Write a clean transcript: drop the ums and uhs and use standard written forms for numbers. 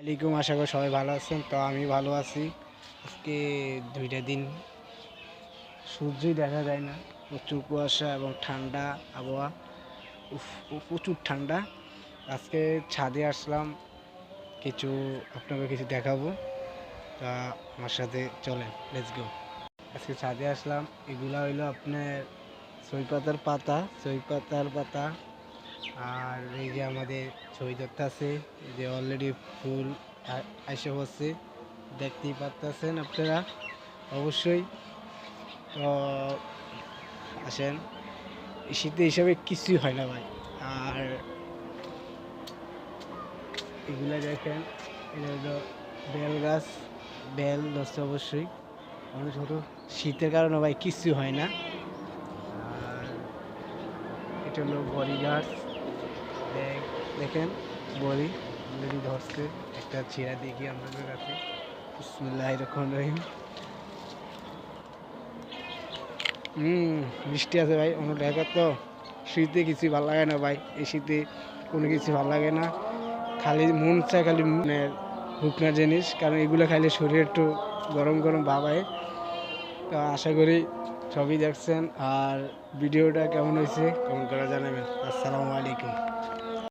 আলাইকুম, আশা করি সবাই ভালো আছেন। তো আমি ভালো আছি। আজকে 2টা দিন সূর্যই দেখা যায় না, প্রচুর কুয়াশা এবং ঠান্ডা আবহাওয়া। প্রচুর ঠান্ডা। আজকে ছাদে আসলাম, আপনাকে কিছু দেখাবো। তা আমার সাথে চলেন, লেটস গো। আজকে ছাদে আসলাম, এগুলা হইলো আপনার চই পাতার পাতা। আর এই যে আমাদের ছবি ধরতেছে, এই যে অলরেডি ফুল এসে পড়ছে, দেখতেই পাচ্ছেন আপনারা অবশ্যই। তো আসেন, শীতে হিসাবে কিছুই হয় না ভাই। আর এগুলো দেখেন, এটা হলো বেল গাছ, বেল ধরছে অবশ্যই অনেক ছোটো। শীতের কারণে ভাই কিছু হয় না। আর এটা হলো বড়ি গাছ, দেখেন বড়ি অলরেডি ধরছে। একটা ছিঁড়া দেখি আপনাদের কাছে। বিসমিল্লাহির রহমানির রহিম। মিষ্টি আছে ভাই, অন্য টাকা। তো শীতে কিছুই ভালো লাগে না ভাই, এই শীতে কোনো কিছু ভালো লাগে না। খালি মন চায় খালি শুকনা জিনিস, কারণ এগুলো খাইলে শরীর একটু গরম গরম ভাব হয়। তো আশা করি সবই দেখছেন। আর ভিডিওটা কেমন হয়েছে কমেন্ট করে জানাবেন। আসসালামু আলাইকুম।